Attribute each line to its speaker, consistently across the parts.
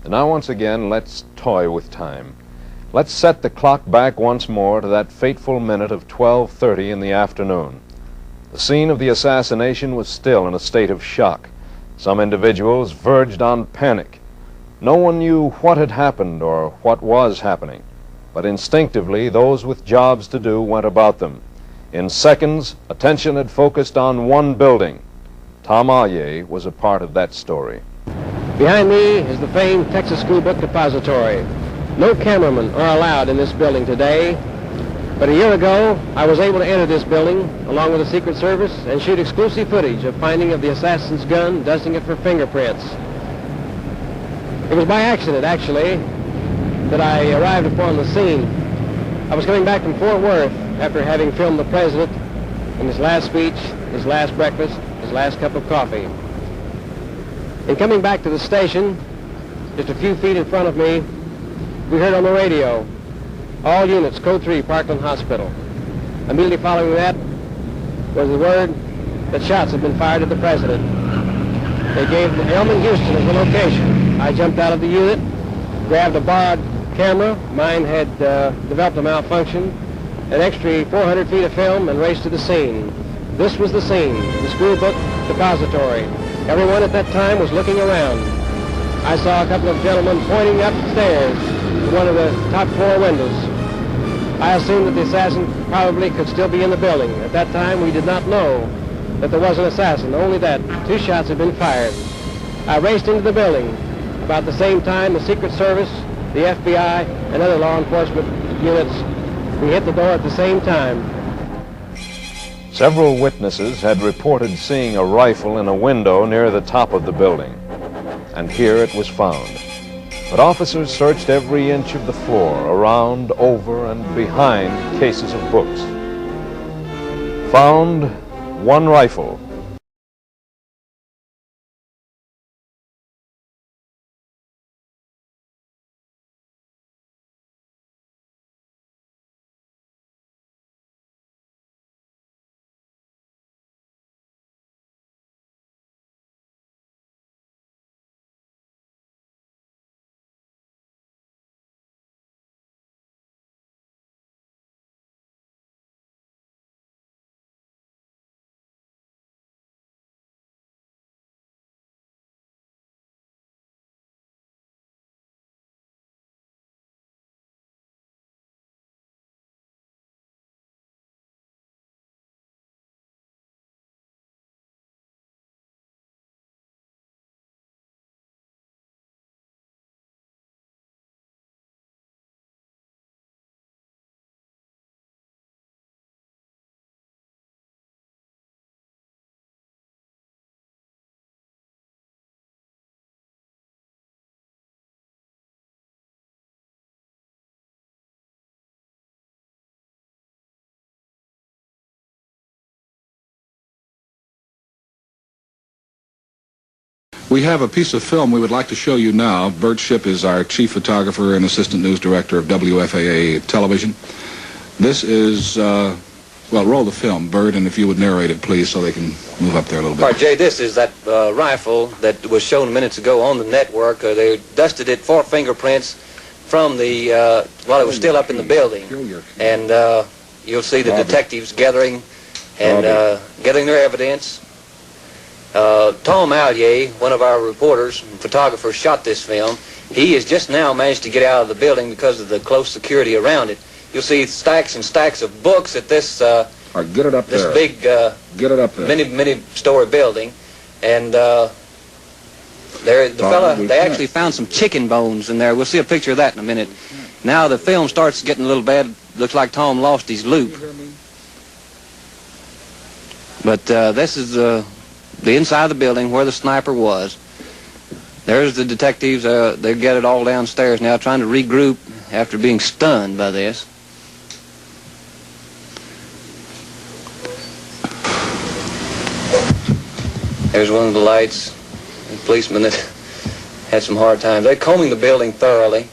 Speaker 1: And now once again, let's toy with time. Let's set the clock back once more to that fateful minute of 12:30 in the afternoon. The scene of the assassination was still in a state of shock. Some individuals verged on panic. No one knew what had happened or what was happening, but instinctively those with jobs to do went about them. In seconds, attention had focused on one building. Tom Alyea was a part of that story.
Speaker 2: Behind me is the famed Texas School Book Depository. No cameramen are allowed in this building today, but a year ago I was able to enter this building along with the Secret Service and shoot exclusive footage of finding of the assassin's gun, dusting it for fingerprints. It was by accident, actually, that I arrived upon the scene. I was coming back from Fort Worth after having filmed the President in his last speech, his last breakfast, his last cup of coffee. In coming back to the station, just a few feet in front of me, we heard on the radio, all units, Code 3, Parkland Hospital. Immediately following that was the word that shots had been fired at the President. They gave Elman, Houston as the location. I jumped out of the unit, grabbed a borrowed camera. Mine had developed a malfunction, an extra 400 feet of film, and raced to the scene. This was the scene, the School Book Depository. Everyone at that time was looking around. I saw a couple of gentlemen pointing upstairs to one of the top floor windows. I assumed that the assassin probably could still be in the building. At that time, we did not know that there was an assassin, only that 2 shots had been fired. I raced into the building. About the same time, the Secret Service, the FBI, and other law enforcement units, we hit the door at the same time.
Speaker 1: Several witnesses had reported seeing a rifle in a window near the top of the building, and here it was found. But officers searched every inch of the floor, around, over, and behind cases of books. Found one rifle.
Speaker 3: We have a piece of film we would like to show you now. Bert Shipp is our chief photographer and assistant news director of WFAA television. This is, well, roll the film, Bert, and if you would narrate it, please, so they can move up there a little bit.
Speaker 4: All right, Jay, this is that rifle that was shown minutes ago on the network. They dusted it for fingerprints from the, while it was still up in the building. And you'll see the detectives gathering and gathering their evidence. Tom Alyea, one of our reporters and photographers, shot this film. He has just now managed to get out of the building because of the close security around it. You'll see stacks and stacks of books at this
Speaker 3: get it up
Speaker 4: this
Speaker 3: there.
Speaker 4: Big
Speaker 3: get it up there.
Speaker 4: many-story building, and they actually found some chicken bones in there. We'll see a picture of that in a minute. Now the film starts getting a little bad. Looks like Tom lost his loop. But this is the inside of the building where the sniper was. There's the detectives. They get it all downstairs now, trying to regroup after being stunned by this. There's one of the lights. The policeman that had some hard times. They're combing the building thoroughly.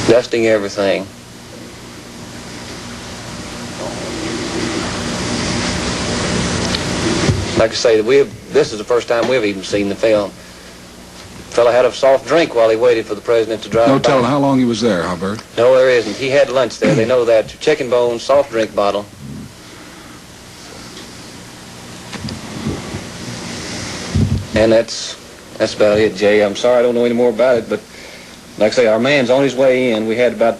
Speaker 4: Dusting everything. Like I say, this is the first time we've even seen the film. Fella had a soft drink while he waited for the president to drive by.
Speaker 3: No telling how long he was there, huh, Bert?
Speaker 4: No, there isn't. He had lunch there. They know that. Chicken bone, soft drink bottle. And that's about it, Jay. I'm sorry I don't know any more about it, but like I say, our man's on his way in. We had about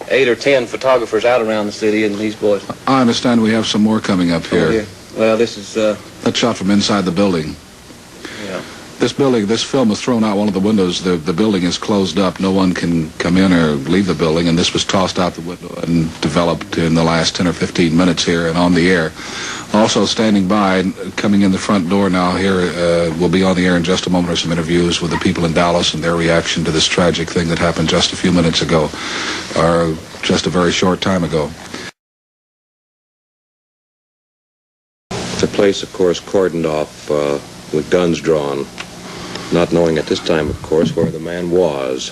Speaker 4: 8 or 10 photographers out around the city, and these boys.
Speaker 3: I understand we have some more coming up here.
Speaker 4: Oh, yeah. Well, this is...
Speaker 3: That's shot from inside the building.
Speaker 4: Yeah.
Speaker 3: This film was thrown out one of the windows. The building is closed up. No one can come in or leave the building, and this was tossed out the window and developed in the last 10 or 15 minutes here and on the air. Also standing by, coming in the front door now here, we'll be on the air in just a moment, are some interviews with the people in Dallas and their reaction to this tragic thing that happened just a few minutes ago, or just a very short time ago.
Speaker 5: The place, of course, cordoned off with guns drawn, not knowing at this time, of course, where the man was.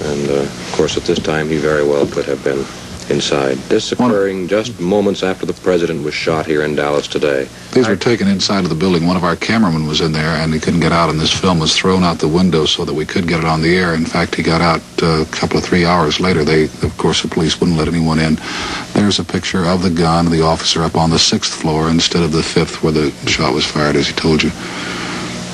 Speaker 5: And, of course, at this time, he very well could have been inside. This occurring just moments after the president was shot here in Dallas today.
Speaker 3: These were taken inside of the building. One of our cameramen was in there, and he couldn't get out, and this film was thrown out the window so that we could get it on the air. In fact, he got out a couple of 3 hours later. Of course, the police wouldn't let anyone in. There's a picture of the gun, the officer up on the 6th floor instead of the 5th where the shot was fired, as he told you.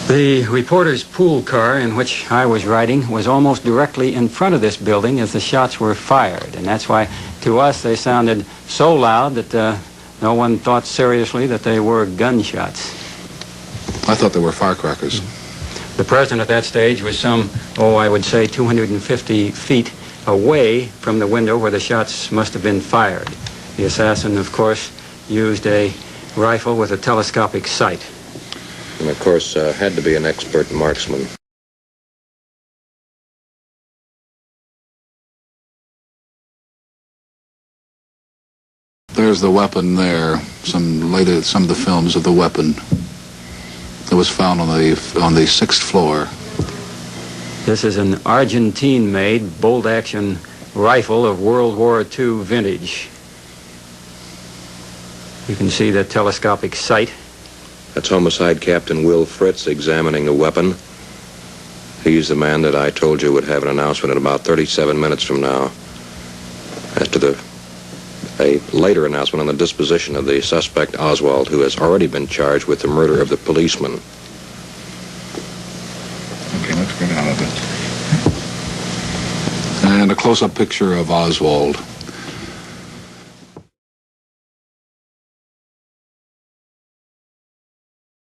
Speaker 6: The reporter's pool car in which I was riding was almost directly in front of this building as the shots were fired, and that's why to us they sounded so loud that no one thought seriously that they were gunshots.
Speaker 3: I thought they were firecrackers.
Speaker 6: The president at that stage was some, I would say 250 feet away from the window where the shots must have been fired. The assassin, of course, used a rifle with a telescopic sight.
Speaker 5: And, of course, had to be an expert marksman.
Speaker 3: There's the weapon there. Some of the films of the weapon that was found on the 6th floor.
Speaker 6: This is an Argentine-made bolt-action rifle of World War II vintage. You can see the telescopic sight.
Speaker 5: That's Homicide Captain Will Fritz examining the weapon. He's the man that I told you would have an announcement in about 37 minutes from now as to a later announcement on the disposition of the suspect Oswald, who has already been charged with the murder of the policeman.
Speaker 3: Okay, let's get out of it. And a close-up picture of Oswald.